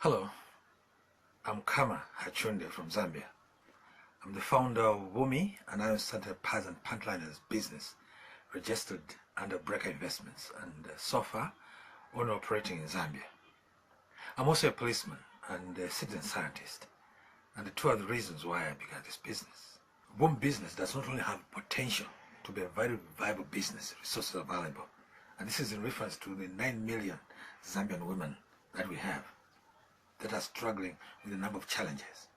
Hello, I'm Kama Hachunde from Zambia. I'm the founder of Wumi, an iron-centered pads and pantliners business registered under Brecker Investments and so far owner operating in Zambia. I'm also a policeman and a citizen scientist, and the two are the reasons why I began this business. Wumi business does not only have potential to be a very viable business, resources are valuable, and this is in reference to the 9 million Zambian women that we have that are struggling with a number of challenges.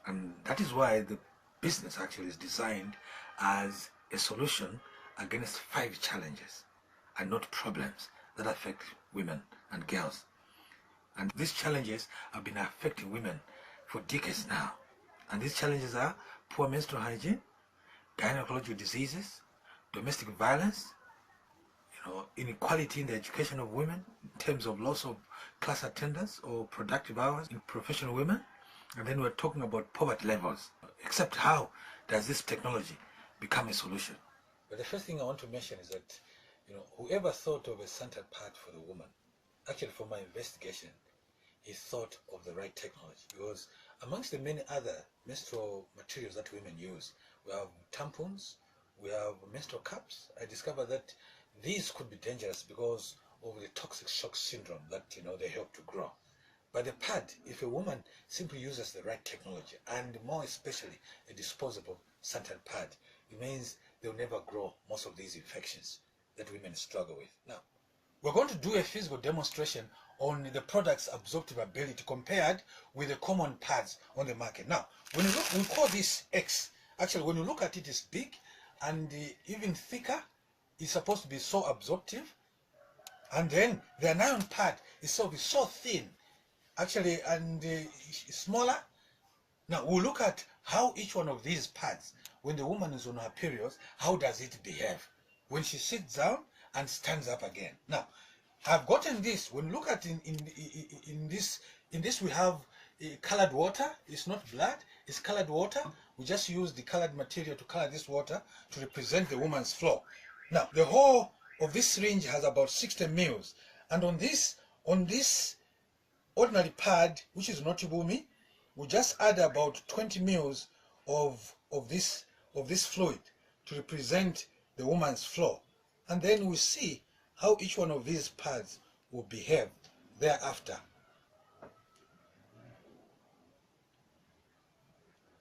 And that is why the business actually is designed as a solution against 5 challenges and not problems that affect women and girls. And these challenges have been affecting women for decades now. And these challenges are poor menstrual hygiene, gynecological diseases, domestic violence, inequality in the education of women in terms of loss of class attendance or productive hours in professional women. And then we're talking about poverty levels. Except how does this technology become a solution? But the first thing I want to mention is that, whoever thought of a centered pad for the woman, actually from my investigation, he thought of the right technology. Because amongst the many other menstrual materials that women use, we have tampons, we have menstrual cups. I discovered that these could be dangerous because of the toxic shock syndrome that they help to grow. But the pad, if a woman simply uses the right technology, and more especially a disposable centered pad, it means they'll never grow most of these infections that women struggle with. Now, we're going to do a physical demonstration on the product's absorptive ability compared with the common pads on the market. Now, when you look, we call this X. Actually, when you look at it, it's big and even thicker. It's supposed to be so absorptive, and then the anion pad itself is so thin, actually, and smaller. Now we'll look at how each one of these pads, when the woman is on her periods, how does it behave when she sits down and stands up again. Now, I've gotten this. When you look at in this we have colored water. It's not blood, it's colored water. We just use the colored material to color this water to represent the woman's flow. Now, the whole of this syringe has about 60 mils, and on this ordinary pad, which is not Wumi, we just add about 20 mils of this fluid to represent the woman's flow, and then we see how each one of these pads will behave thereafter.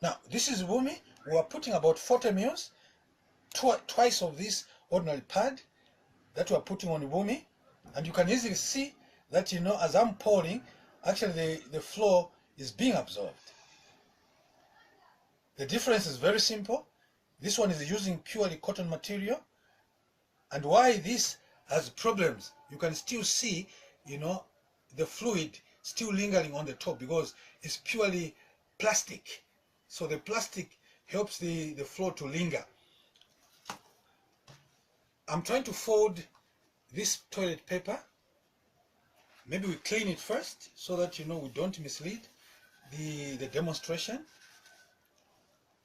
Now, this is Wumi. We are putting about 40 mils, twice of this ordinary pad that we are putting on Wumi, and you can easily see that as I'm pouring, actually the flow is being absorbed. The difference is very simple. This one is using purely cotton material, and why this has problems, you can still see the fluid still lingering on the top because it's purely plastic. So the plastic helps the flow to linger. I'm trying to fold this toilet paper. Maybe we clean it first so that we don't mislead the demonstration.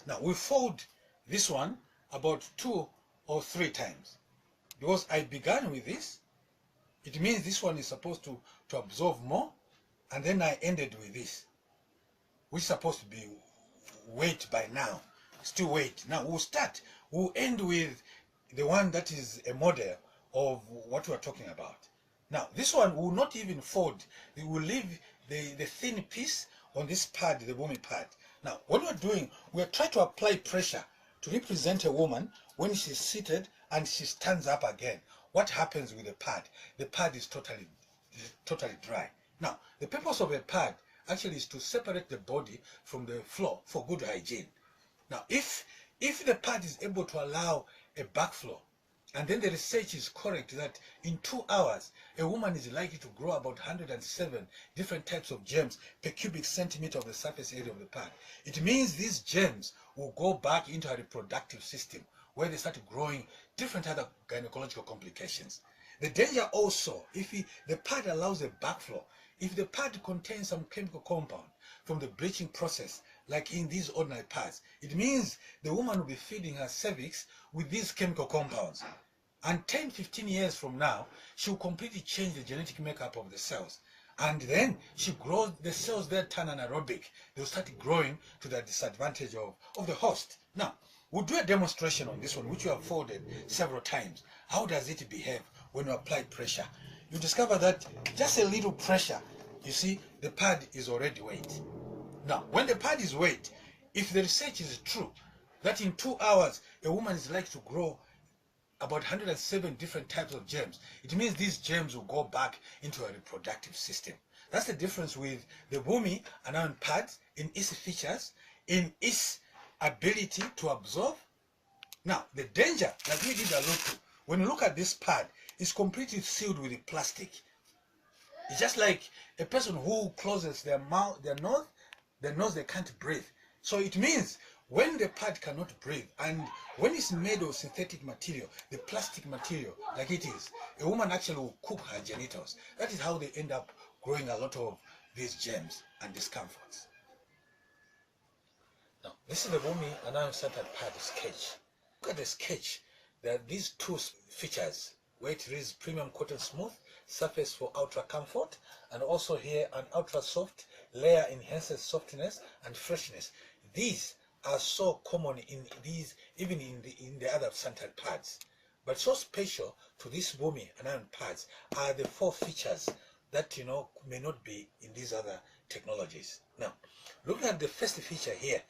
Now we fold this one about 2 or 3 times because I began with this. It means this one is supposed to absorb more, and then I ended with this, which is supposed to be weight by now. Still weight. Now we'll end with the one that is a model of what we're talking about. Now, this one will not even fold. We will leave the thin piece on this pad, the Wumi pad. Now, what we're doing, we're trying to apply pressure to represent a woman when she's seated and she stands up again. What happens with the pad? The pad is totally dry. Now, the purpose of a pad actually is to separate the body from the floor for good hygiene. Now, if the pad is able to allow a backflow, and then the research is correct that in 2 hours, a woman is likely to grow about 107 different types of germs per cubic centimeter of the surface area of the pad. It means these germs will go back into her reproductive system where they start growing different other gynecological complications. The danger also, if the pad allows a backflow, if the pad contains some chemical compound from the bleaching process, like in these ordinary pads, it means the woman will be feeding her cervix with these chemical compounds. And 10-15 years from now, she will completely change the genetic makeup of the cells. And then she grows, the cells there turn anaerobic. They'll start growing to the disadvantage of the host. Now, we'll do a demonstration on this one, which we have folded several times. How does it behave when you apply pressure? You discover that just a little pressure, you see, the pad is already wet. Now, when the pad is wet, if the research is true, that in 2 hours, a woman is likely to grow about 107 different types of germs. It means these germs will go back into a reproductive system. That's the difference with the Bumi anion pads in its features, in its ability to absorb. Now, the danger that we did allude to, when you look at this pad, it's completely sealed with plastic. It's just like a person who closes their mouth, their nose they can't breathe. So it means when the pad cannot breathe, and when it's made of synthetic material, the plastic material like it is, a woman actually will cook her genitals. That is how they end up growing a lot of these germs and discomforts. Now, this is the Bumi anion-centered pad sketch. Look at the sketch. There are these two features where it reads premium cotton smooth, surface for ultra comfort, and also here an ultra soft layer enhances softness and freshness. These are so common in these, even in the other centered pads. But so special to these Bumi anion pads are the 4 features that may not be in these other technologies. Now, looking at the first feature here,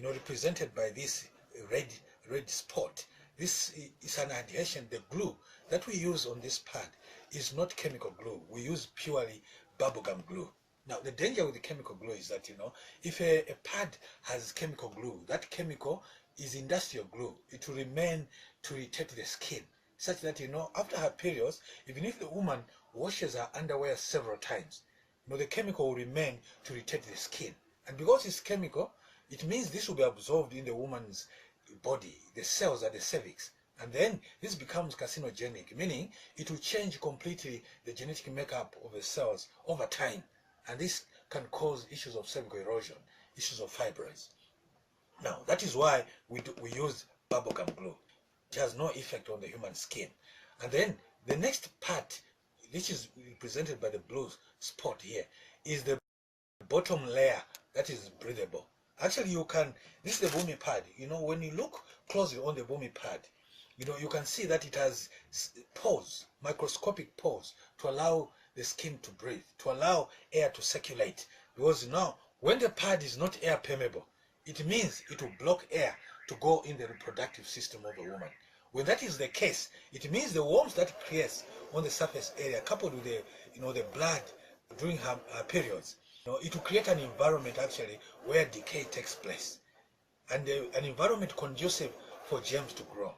represented by this red spot, this is an adhesion. The glue that we use on this pad is not chemical glue. We use purely bubblegum glue. Now, the danger with the chemical glue is that, if a pad has chemical glue, that chemical is industrial glue. It will remain to irritate the skin, such that, after her periods, even if the woman washes her underwear several times, the chemical will remain to irritate the skin. And because it's chemical, it means this will be absorbed in the woman's body, the cells at the cervix. And then this becomes carcinogenic, meaning it will change completely the genetic makeup of the cells over time. And this can cause issues of cervical erosion, issues of fibroids. Now, that is why we use bubblegum glue. It has no effect on the human skin. And then the next part, which is represented by the blue spot here, is the bottom layer that is breathable. Actually, this is the Bumi pad. When you look closely on the Bumi pad, you can see that it has pores, microscopic pores, to allow the skin to breathe, to allow air to circulate. Because now, when the pad is not air permeable, it means it will block air to go in the reproductive system of a woman. When that is the case, it means the warmth that it creates on the surface area, coupled with the blood during her periods, it will create an environment actually where decay takes place, and an environment conducive for germs to grow.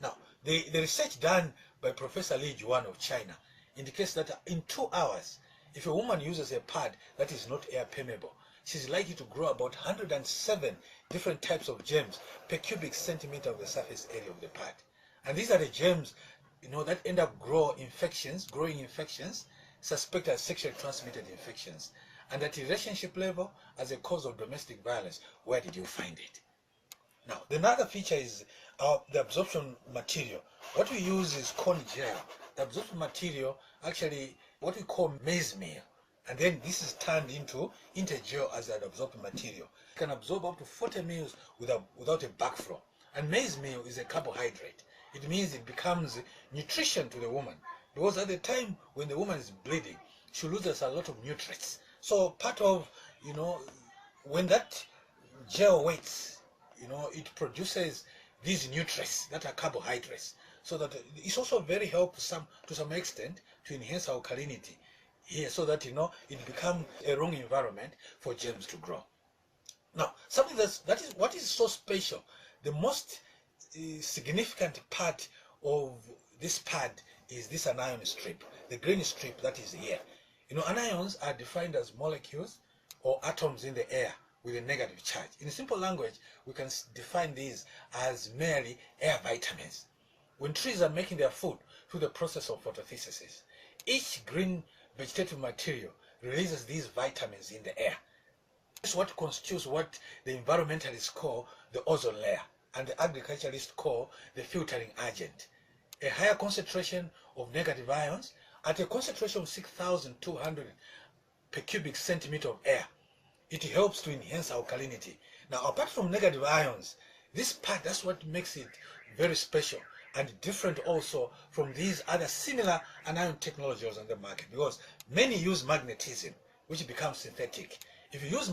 Now, the research done by Professor Li Juan of China indicates that in 2 hours, if a woman uses a pad that is not air permeable, she's likely to grow about 107 different types of germs per cubic centimeter of the surface area of the pad. And these are the germs, that end up growing infections, suspected as sexually transmitted infections. And at relationship level, as a cause of domestic violence, where did you find it? Now, another feature is the absorption material. What we use is corn gel. The absorption material, actually, what we call maize meal. And then this is turned into gel as an absorption material. It can absorb up to 40 meals without a backflow. And maize meal is a carbohydrate. It means it becomes nutrition to the woman. Because at the time when the woman is bleeding, she loses a lot of nutrients. So part of, when that gel waits, it produces these nutrients that are carbohydrates. So that it's also very helpful to some extent to enhance alkalinity here, so that it becomes a wrong environment for germs to grow. Now, something that is what is so special, the most significant part of this pad is this anion strip, the green strip that is here. Anions are defined as molecules or atoms in the air with a negative charge. In simple language, we can define these as merely air vitamins. When trees are making their food through the process of photosynthesis, each green vegetative material releases these vitamins in the air. This is what constitutes what the environmentalists call the ozone layer and the agriculturalists call the filtering agent. A higher concentration of negative ions at a concentration of 6,200 per cubic centimeter of air, it helps to enhance alkalinity. Now, apart from negative ions, this part, that's what makes it very special and different also from these other similar anion technologies on the market, because many use magnetism, which becomes synthetic. If you use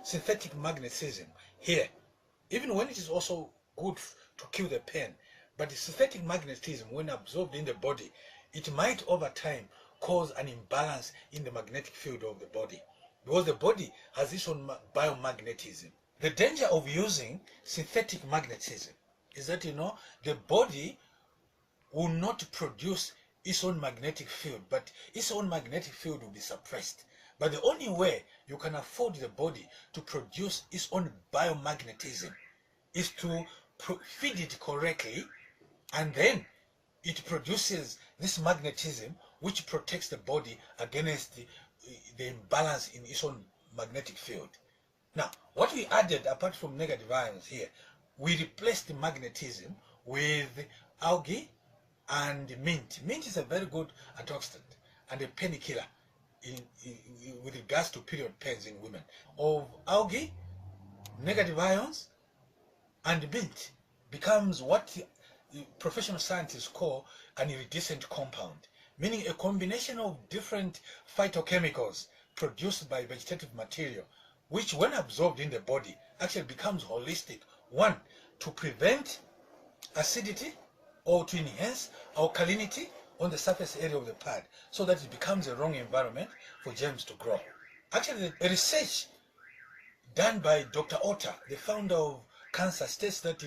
synthetic magnetism here, even when it is also good to kill the pain, but the synthetic magnetism, when absorbed in the body, it might over time cause an imbalance in the magnetic field of the body, because the body has its own biomagnetism. The danger of using synthetic magnetism is that, the body will not produce its own magnetic field, but its own magnetic field will be suppressed. But the only way you can afford the body to produce its own biomagnetism is to feed it correctly, and then it produces this magnetism which protects the body against the imbalance in its own magnetic field. Now, what we added apart from negative ions here, we replaced the magnetism with algae and mint. Mint is a very good antioxidant and a painkiller with regards to period pains in women. Of algae, negative ions, and mint becomes what professional scientists call an iridescent compound, meaning a combination of different phytochemicals produced by vegetative material, which when absorbed in the body actually becomes holistic. One, to prevent acidity or to enhance alkalinity on the surface area of the pad, so that it becomes a wrong environment for germs to grow. Actually, a research done by Dr. Otter, the founder of cancer, states that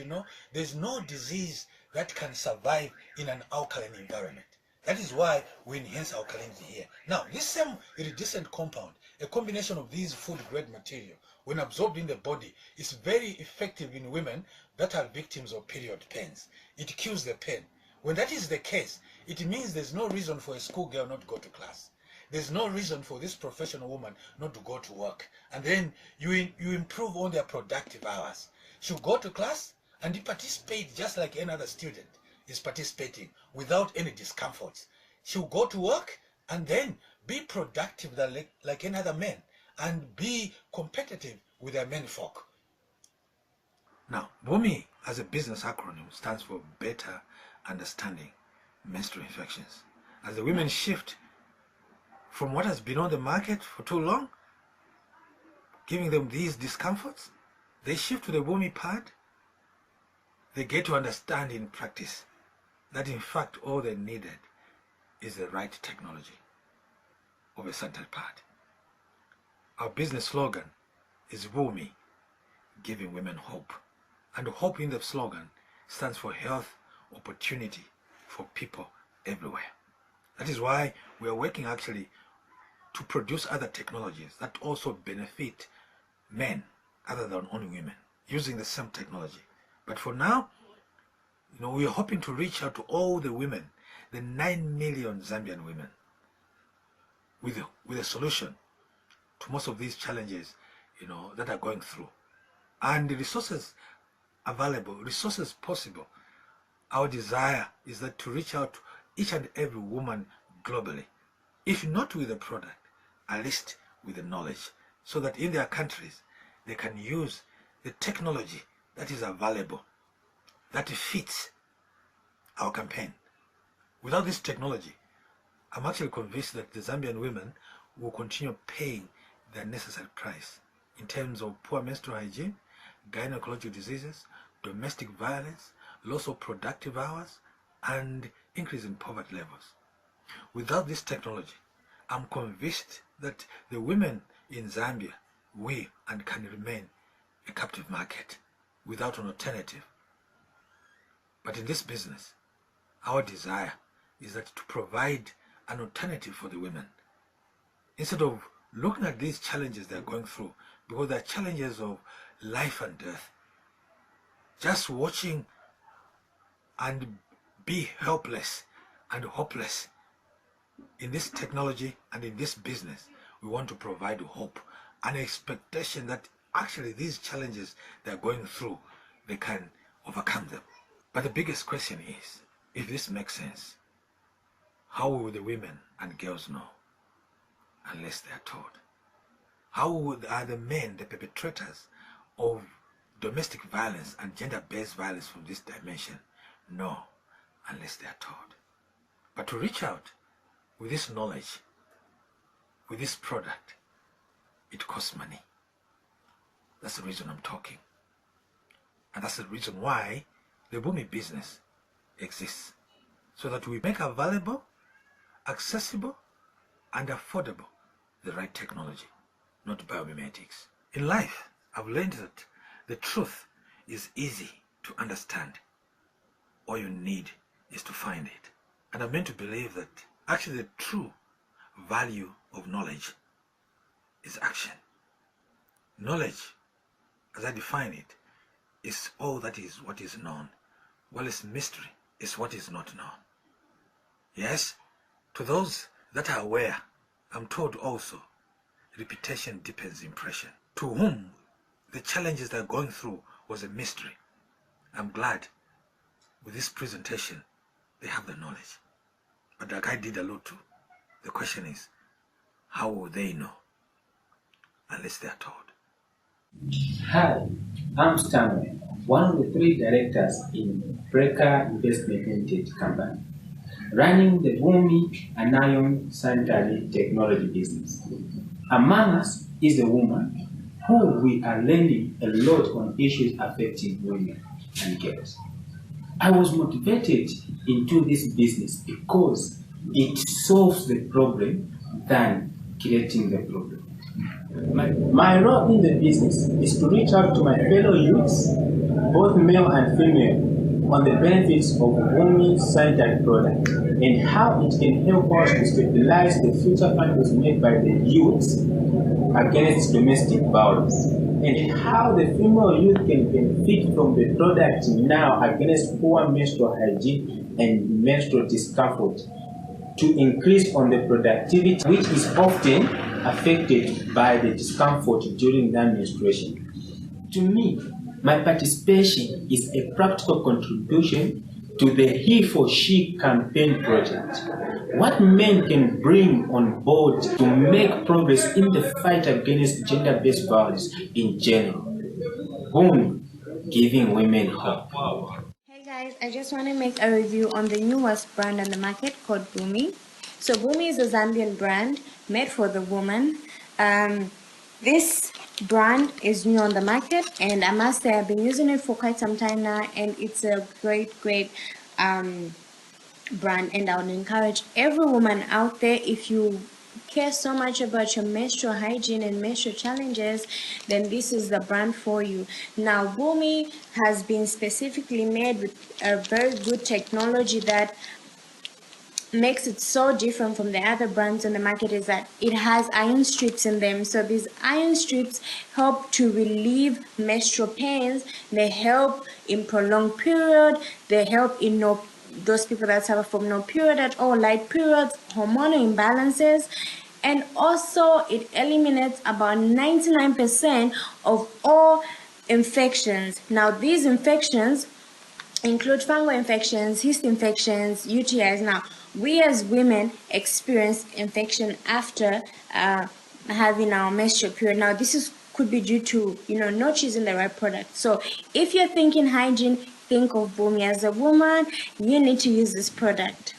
there's no disease that can survive in an alkaline environment. That is why we enhance alkalinity here. Now, this same iridescent compound, a combination of these food-grade material, when absorbed in the body, is very effective in women that are victims of period pains. It kills the pain. When that is the case, it means there's no reason for a schoolgirl not to go to class. There's no reason for this professional woman not to go to work. And then you improve on their productive hours. She'll go to class and participate just like any other student is participating without any discomforts. She'll go to work and then be productive like any other man and be competitive with their men folk. Now, BOMI as a business acronym stands for Better Understanding Menstrual Infections. As the women shift from what has been on the market for too long, giving them these discomforts, they shift to the BOMI pad. They get to understand in practice that in fact all they needed is the right technology of a centered pad. Our business slogan is BOMI, giving women hope. And hope in the slogan stands for health opportunity for people everywhere. That is why we are working actually to produce other technologies that also benefit men other than only women, using the same technology. But for now, we are hoping to reach out to all the women, the 9 million Zambian women, with a solution to most of these challenges, that are going through. And the resources available, resources possible. Our desire is that to reach out to each and every woman globally, if not with a product, at least with the knowledge, so that in their countries they can use the technology that is available, that fits our campaign. Without this technology, I'm actually convinced that the Zambian women will continue paying their necessary price in terms of poor menstrual hygiene, gynecological diseases, domestic violence, loss of productive hours, and increase in poverty levels. Without this technology, I'm convinced that the women in Zambia will and can remain a captive market without an alternative. But in this business, our desire is that to provide an alternative for the women. Instead of looking at these challenges they're going through, because they're challenges of life and death, just watching and be helpless and hopeless. In this technology and in this business, we want to provide hope, an expectation that actually these challenges they're going through, they can overcome them. But the biggest question is, if this makes sense, how will the women and girls know unless they are told? How are the men, the perpetrators of domestic violence and gender-based violence from this dimension know unless they are told? But to reach out with this knowledge, with this product, it costs money. That's the reason I'm talking. And that's the reason why the Bumi business exists. So that we make available, accessible, and affordable the right technology, not biomimetics. In life, I've learned that the truth is easy to understand. All you need is to find it. And I'm meant to believe that actually the true value of knowledge is action. Knowledge, as I define it, is all that is what is known, while its mystery is what is not known. Yes, to those that are aware, I'm told also, repetition deepens impression. To whom the challenges they're going through was a mystery, I'm glad with this presentation they have the knowledge. But like I did allude to, the question is, how will they know unless they are told? Hi, I'm Stanley, one of the 3 directors in Breaker Investment Limited company, running the Bumi anion sanitary technology business. Among us is a woman who we are learning a lot on issues affecting women and girls. I was motivated into this business because it solves the problem than creating the problem. My role in the business is to reach out to my fellow youths, both male and female, on the benefits of Bumi sanitary product and how it can help us to stabilize the future families made by the youths against domestic violence, and how the female youth can benefit from the product now against poor menstrual hygiene and menstrual discomfort to increase on the productivity, which is often affected by the discomfort during that menstruation. To me, my participation is a practical contribution to the He for She campaign project. What men can bring on board to make progress in the fight against gender-based violence in general. Boom, giving women hope. Hey guys, I just want to make a review on the newest brand on the market called Bumi. So Bumi is a Zambian brand made for the woman. This brand is new on the market, and I must say I've been using it for quite some time now, and it's a great brand, and I would encourage every woman out there, if you care so much about your menstrual hygiene and menstrual challenges, then this is the brand for you. Now Bumi has been specifically made with a very good technology that makes it so different from the other brands on the market is that it has iron strips in them. So these iron strips help to relieve menstrual pains. They help in prolonged period. They help in those people that suffer from no period at all, light periods, hormonal imbalances, and also it eliminates about 99% of all infections. Now these infections include fungal infections, yeast infections, UTIs. Now, we as women experience infection after having our menstrual period. Now, could be due to not choosing the right product. So, if you're thinking hygiene, think of Bumi. As a woman, you need to use this product.